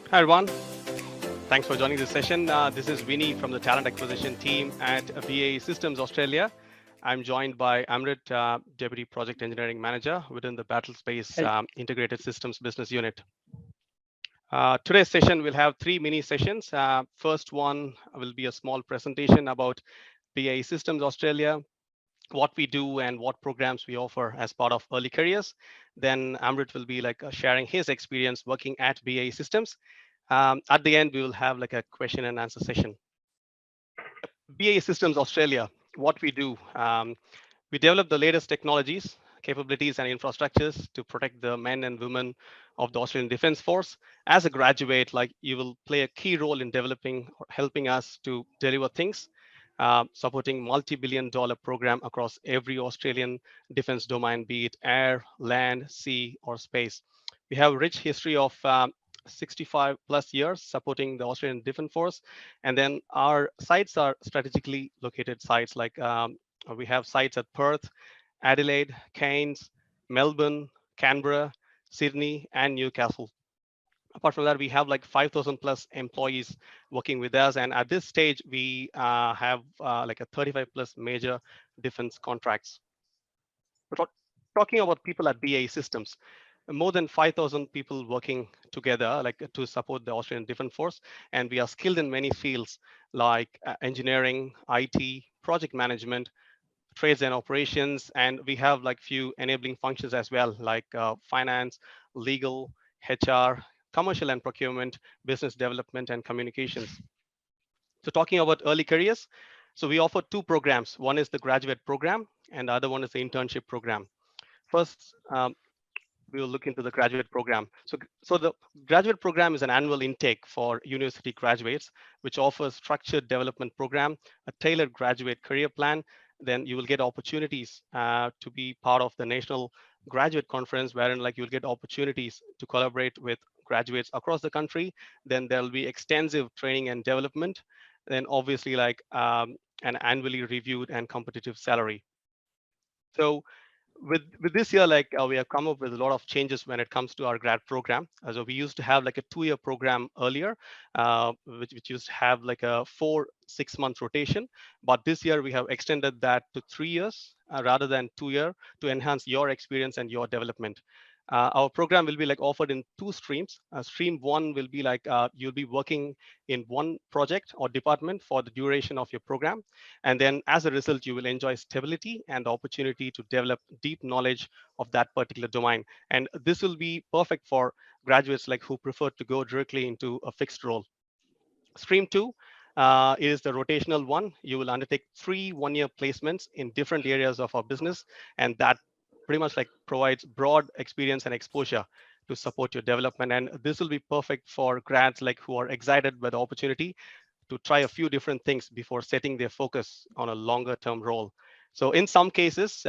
Hi, everyone. Thanks for joining this session. This is Vinny from the Talent Acquisition team at BAE Systems Australia. I'm joined by Amrit, Deputy Project Engineering Manager within the Battlespace Integrated Systems Business Unit. Today's session will have three mini sessions. First one will be a small presentation about BAE Systems Australia, what we do and what programs we offer as part of early careers. Then Amrit will be sharing his experience working at BAE Systems. At the end, we will have like a question and answer session. BAE Systems Australia, what we do, we develop the latest technologies, capabilities, and infrastructures to protect the men and women of the Australian Defence Force. As a graduate, like you will play a key role in developing or helping us to deliver things, supporting multi-billion-dollar program across every Australian defence domain, be it air, land, sea, or space. We have a rich history of 65 plus years supporting the Australian Defence Force. And then our sites are strategically located sites we have sites at Perth, Adelaide, Cairns, Melbourne, Canberra, Sydney, and Newcastle. Apart from that, we have like 5,000 plus employees working with us. And at this stage, we have like a 35 plus major defense contracts. We're talking about people at BAE Systems, more than 5,000 people working together like to support the Australian Defence Force. And we are skilled in many fields like engineering, IT, project management, trades and operations, and we have like few enabling functions as well, like finance, legal, HR, commercial and procurement, business development, and communications. So talking about early careers, so we offer two programs. One is the graduate program, and the other one is the internship program. First, we will look into the graduate program. So the graduate program is an annual intake for university graduates, which offers structured development program, a tailored graduate career plan. Then you will get opportunities to be part of the national graduate conference, wherein like you'll get opportunities to collaborate with graduates across the country. Then there'll be extensive training and development. Then obviously an annually reviewed and competitive salary. So with this year, we have come up with a lot of changes when it comes to our grad program. So we used to have like a 2-year program earlier, which used to have like a 4-6 month rotation. But this year we have extended that to 3 years rather than 2 year to enhance your experience and your development. Our program will be like offered in two streams. Stream one will be like you'll be working in one project or department for the duration of your program. And then as a result, you will enjoy stability and the opportunity to develop deep knowledge of that particular domain. And this will be perfect for graduates like who prefer to go directly into a fixed role. Stream two is the rotational one. You will undertake 3 1-year placements in different areas of our business, and that pretty much like provides broad experience and exposure to support your development. And this will be perfect for grads like who are excited by the opportunity to try a few different things before setting their focus on a longer term role. So in some cases,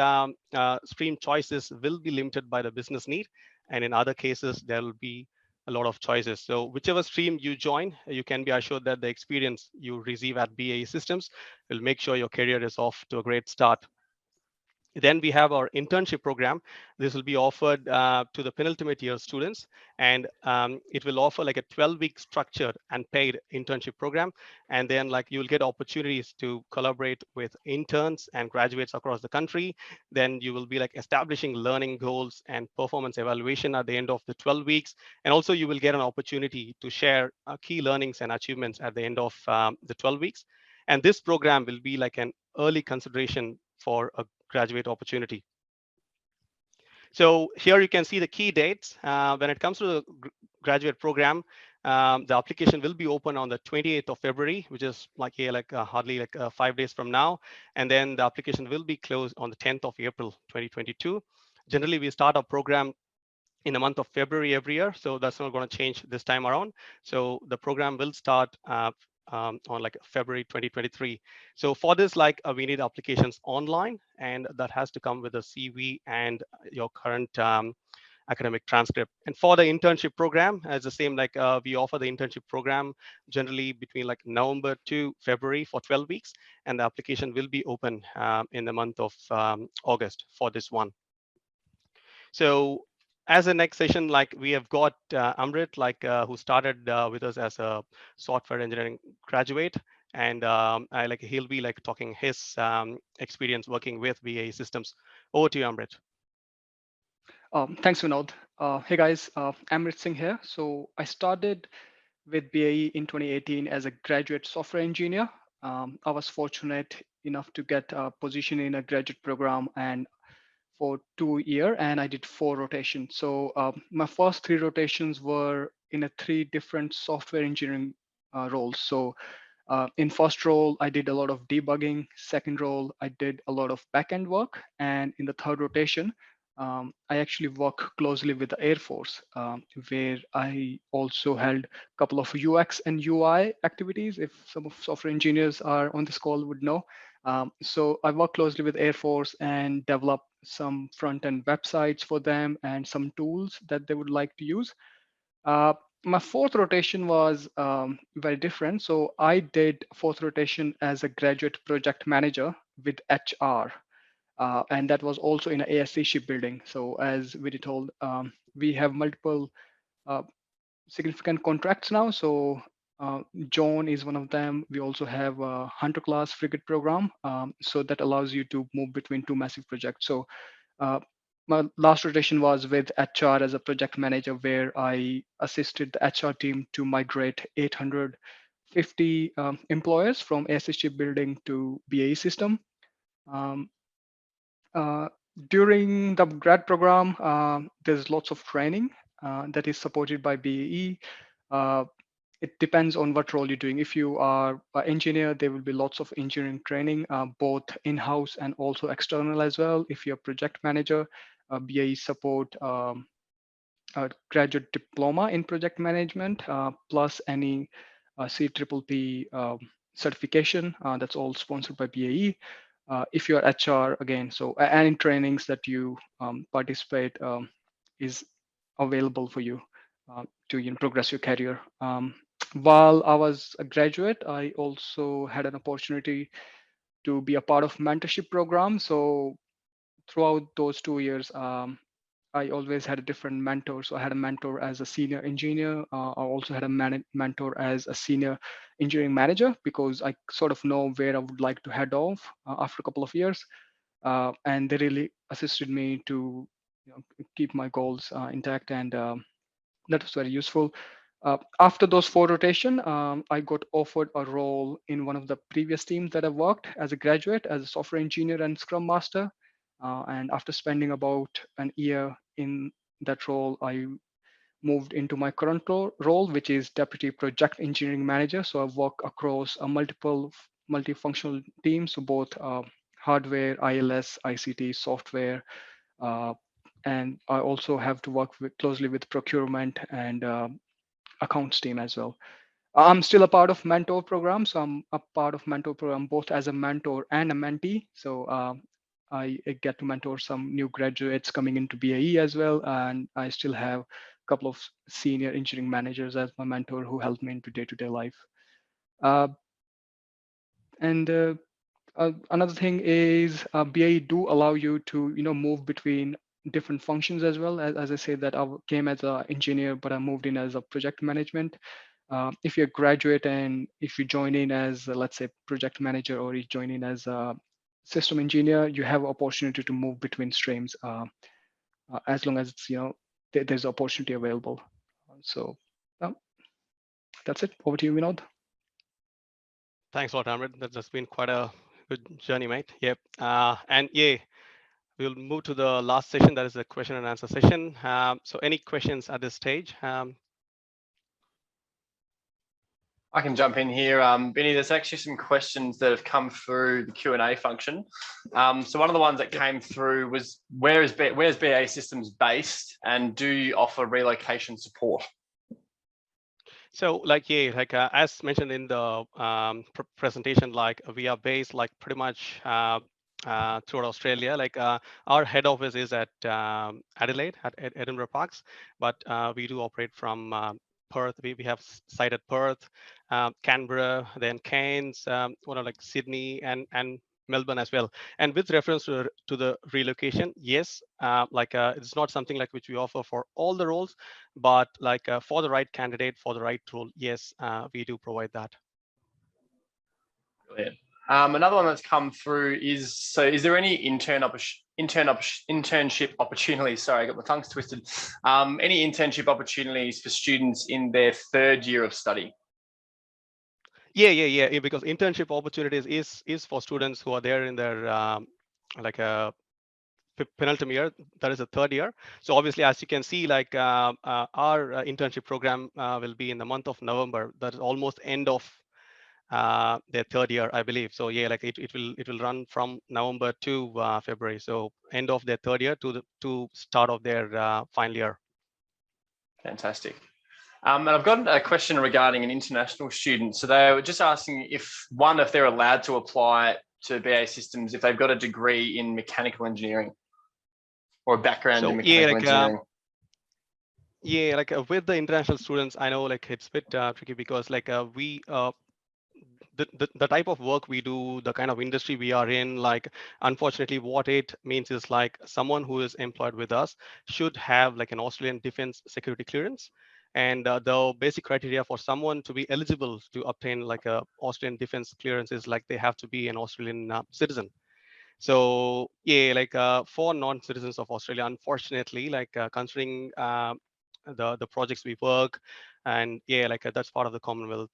stream choices will be limited by the business need. And in other cases, there will be a lot of choices. So whichever stream you join, you can be assured that the experience you receive at BAE Systems will make sure your career is off to a great start. Then we have our internship program. This will be offered to the penultimate year students, and it will offer like a 12-week structured and paid internship program. And then like you'll get opportunities to collaborate with interns and graduates across the country. Then you will be like establishing learning goals and performance evaluation at the end of the 12 weeks. And also you will get an opportunity to share key learnings and achievements at the end of the 12 weeks. And this program will be like an early consideration for a graduate opportunity. So here you can see the key dates. When it comes to the graduate program, the application will be open on the 28th of February, which is hardly 5 days from now. And then the application will be closed on the 10th of April, 2022. Generally, we start our program in the month of February every year. So that's not going to change this time around. So the program will start on like February 2023. So for this, we need applications online, and that has to come with a CV and your current academic transcript. And for the internship program, as the same, we offer the internship program generally between like November to February for 12 weeks, and the application will be open in the month of August for this one. So as a next session, like we have got Amrit, like who started with us as a software engineering graduate, and like he'll be like talking his experience working with BAE Systems. Over to you, Amrit. Thanks, Vinod. Hey guys, Amrit Singh here. So I started with BAE in 2018 as a graduate software engineer. I was fortunate enough to get a position in a graduate program and for 2 years, and I did 4 rotations. So my first 3 rotations were in a 3 different software engineering roles. So in first role, I did a lot of debugging. Second role, I did a lot of backend work. And in the third rotation, I actually work closely with the Air Force, where I also held a couple of UX and UI activities. If some of software engineers are on this call would know. So I work closely with Air Force and develop some front-end websites for them and some tools that they would like to use. Uh, my fourth rotation was very different. So I did fourth rotation as a graduate project manager with HR. And that was also in a ASC shipbuilding. So as we told, we have multiple uh, significant contracts now. So John is one of them. We also have a Hunter class frigate program. So that allows you to move between 2 massive projects. So uh, my last rotation was with HR as a project manager, where I assisted the HR team to migrate 850 employers from ASS building to BAE system. Um, uh, During the grad program, there's lots of training that is supported by BAE. Uh, it depends on what role you're doing. If you are an engineer, there will be lots of engineering training, both in-house and also external as well. If you're a project manager, BAE support a graduate diploma in project management, plus any CPPP certification. That's all sponsored by BAE. If you're HR, again, so any trainings that you participate is available for you to progress your career. While I was a graduate, I also had an opportunity to be a part of mentorship program. So throughout those 2 years, I always had a different mentor. So I had a mentor as a senior engineer. I also had a mentor as a senior engineering manager, because I sort of know where I would like to head off after a couple of years. And they really assisted me to keep my goals intact, and that was very useful. After those 4 rotation, I got offered a role in one of the previous teams that I worked as a graduate, as a software engineer and Scrum Master. And after spending about an year in that role, I moved into my current role, which is Deputy Project Engineering Manager. So I work across a multifunctional teams, so both hardware, ILS, ICT, software, uh, and I also have to work closely with procurement and accounts team as well. I'm still a part of mentor program, so I'm a part of mentor program both as a mentor and a mentee. So I get to mentor some new graduates coming into BAE as well, and I still have a couple of senior engineering managers as my mentor who help me into day-to-day life. Uh, and Another thing is BAE do allow you to move between different functions as well. As I said, that I came as an engineer, but I moved in as a project management. If you're a graduate and if you join in as let's say project manager, or you join in as a system engineer, you have opportunity to move between streams as long as it's there's opportunity available. So um, that's it. Over to you, Vinod. Thanks a lot, Amrit. That's just been quite a good journey, mate. Yep. And yeah, we'll move to the last session. That is the question and answer session. So any questions at this stage? I can jump in here. Benny, there's actually some questions that have come through the Q&A function. So one of the ones that came through was, where's BAE Systems based, and do you offer relocation support? So like, yeah, like as mentioned in the presentation, like we are based like pretty much throughout Australia. Like our head office is at Adelaide, at Edinburgh Parks, but we do operate from Perth. We have site at Perth, Canberra, then Cairns, like Sydney, and Melbourne as well. And with reference to the relocation, yes, it's not something like which we offer for all the roles, but for the right candidate, for the right role, yes, we do provide that. Brilliant. Another one that's come through is, so is there any internship opportunities? Sorry, I got my tongues twisted. Any internship opportunities for students in their third year of study? Yeah. Because internship opportunities is for students who are there in their penultimate year, that is the third year. So obviously, as you can see, our internship program will be in the month of November. That is almost end of their third year, I believe. So yeah, it will run from November to February. So end of their third year to start of their final year. Fantastic. And I've got a question regarding an international student. So they were just asking if they're allowed to apply to BAE Systems if they've got a degree in mechanical engineering or a background in mechanical engineering. With the international students, I know it's a bit tricky because we the type of work we do, the kind of industry we are in, unfortunately, what it means is someone who is employed with us should have an Australian defense security clearance. And the basic criteria for someone to be eligible to obtain a Australian defense clearance is they have to be an Australian citizen. So yeah, for non-citizens of Australia, unfortunately, considering the projects we work, and yeah, that's part of the Commonwealth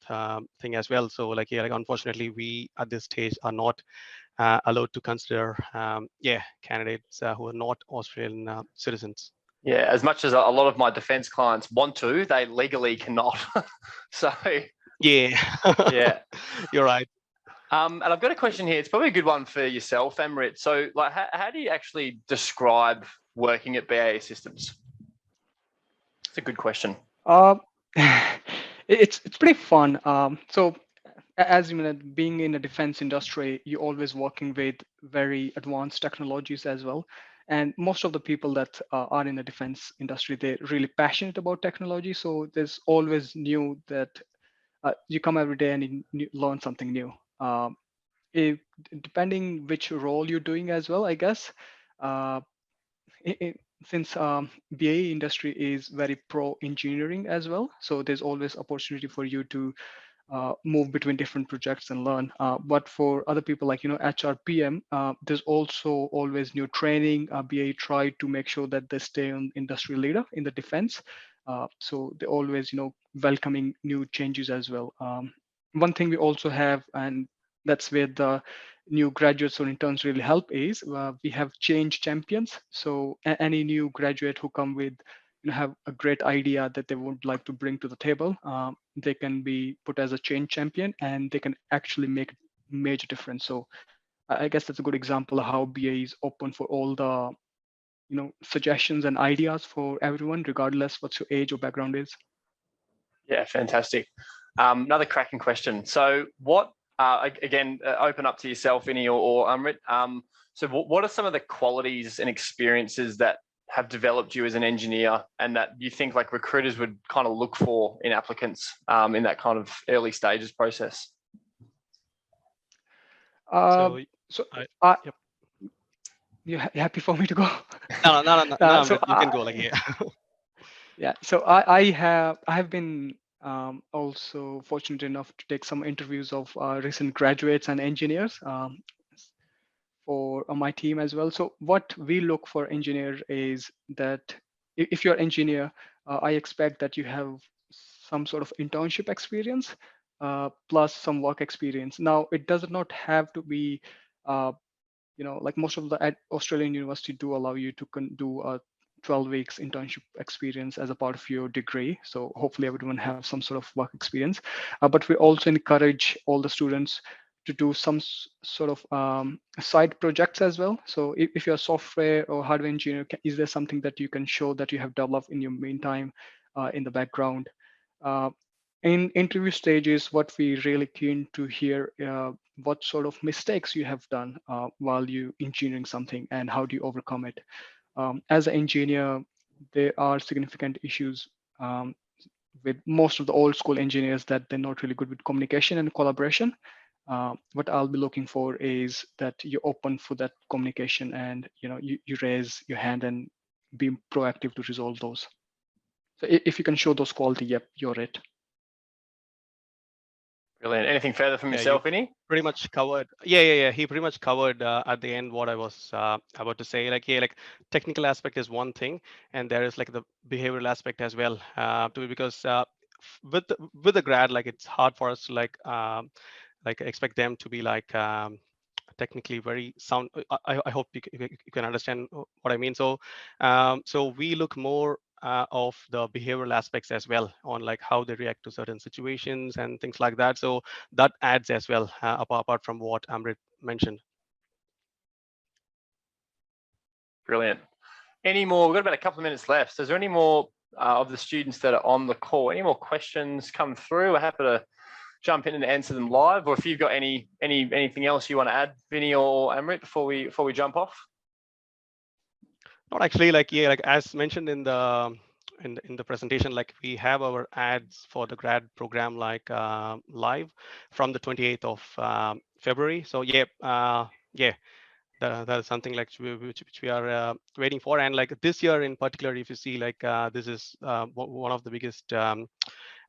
thing as well. So unfortunately, we at this stage are not allowed to consider candidates who are not Australian citizens. Yeah, as much as a lot of my defense clients want to, they legally cannot. So yeah, you're right. And I've got a question here. It's probably a good one for yourself, Amrit. So, how do you actually describe working at BAE Systems? It's a good question. It's pretty fun. So as you know, being in the defense industry, you're always working with very advanced technologies as well. And most of the people that are in the defense industry, they're really passionate about technology. So there's always new that you come every day and you learn something new. If, depending which role you're doing as well, I guess. Uh, since BAE industry is very pro engineering as well, so there's always opportunity for you to move between different projects and learn. But for other people like HRPM, there's also always new training. BAE try to make sure that they stay on industry leader in the defense. So they always welcoming new changes as well. One thing we also have, and that's where the new graduates or interns really help, is we have change champions. So any new graduate who come with have a great idea that they would like to bring to the table, they can be put as a change champion and they can actually make a major difference. So I guess that's a good example of how BAE is open for all the suggestions and ideas for everyone, regardless what your age or background is. Yeah, fantastic. Another cracking question. So what, again, open up to yourself, Vinny or Amrit. So what are some of the qualities and experiences that have developed you as an engineer and that you think recruiters would kind of look for in applicants in that kind of early stages process? Yep. You happy for me to go? No, so you can go yeah. Yeah, so I have been also fortunate enough to take some interviews of recent graduates and engineers for my team as well. So what we look for engineer is that if you're an engineer, I expect that you have some sort of internship experience plus some work experience. Now, it does not have to be, like most of the Australian university do allow you to do a 12 weeks internship experience as a part of your degree. So hopefully everyone has some sort of work experience. But we also encourage all the students to do some sort of side projects as well. So if you're a software or hardware engineer, is there something that you can show that you have developed in your meantime in the background? In interview stages, what we really keen to hear what sort of mistakes you have done while you engineering something and how do you overcome it. As an engineer, there are significant issues with most of the old school engineers that they're not really good with communication and collaboration. what I'll be looking for is that you're open for that communication, and you raise your hand and be proactive to resolve those. So if you can show those quality, yep, you're it. Brilliant. Anything further from Yeah, yourself, Vinny? Pretty much covered. Yeah. He pretty much covered at the end what I was about to say. Like, technical aspect is one thing, and there is like the behavioral aspect as well. Because with the grad, like it's hard for us to like expect them to be like technically very sound. I hope you can understand what I mean. So so we look more of the behavioral aspects as well, on like how they react to certain situations and things like that. So that adds as well, apart from what Amrit mentioned. Brilliant. Any more? We've got about a couple of minutes left. So is there any more of the students that are on the call? Any more questions come through? We're happy to jump in and answer them live. Or if you've got anything else you want to add, Vinny or Amrit, before we jump off. Not actually, like, yeah, like as mentioned in the presentation, like we have our ads for the grad program like live from the 28th of February. So yeah, that is something like which we are waiting for. And like this year in particular, if you see, like this is one of the biggest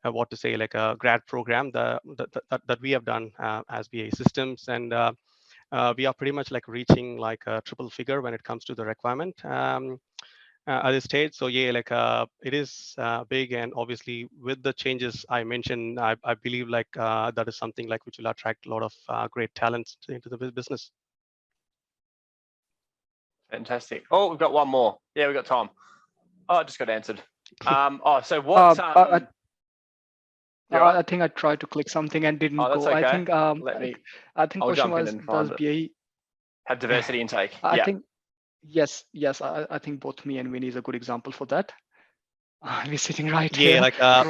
what to say, like a grad program that we have done as BAE Systems, and we are pretty much like reaching like a triple figure when it comes to the requirement at this stage. So yeah, like it is big, and obviously with the changes I mentioned, I believe like that is something like which will attract a lot of great talents into the business. Fantastic. Oh, we've got one more. Yeah, we've got time. Oh, it just got answered. So what? I think I tried to click something and didn't that's go. Okay. I think I think question was, does BAE have diversity intake? I think yes. I think both me and Vinny is a good example for that. We're sitting right here. Like I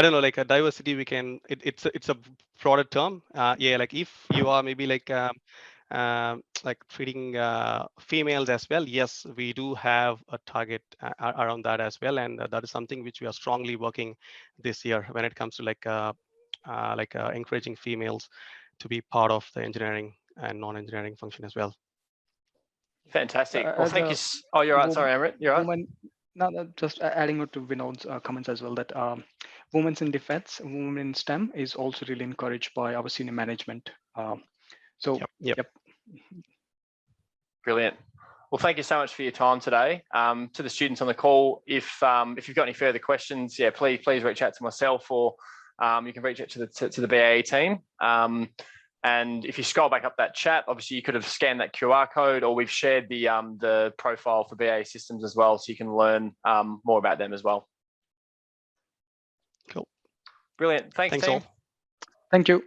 don't know, like a diversity, we can, it's a broader term. Yeah, like if you are maybe like treating females as well, yes, we do have a target around that as well, and that is something which we are strongly working this year when it comes to like encouraging females to be part of the engineering and non-engineering function as well. Fantastic. Well, thank you. Oh, you're right. Sorry, Amrit. You're right. No, just adding to Vinod's comments as well, that women in defense, women in STEM is also really encouraged by our senior management. Yep. Brilliant. Well, thank you so much for your time today. To the students on the call, if you've got any further questions, yeah, please reach out to myself, or you can reach out to the BAE team. And if you scroll back up that chat, obviously you could have scanned that QR code, or we've shared the profile for BAE Systems as well, so you can learn more about them as well. Cool. Brilliant. Thanks team. All. Thank you.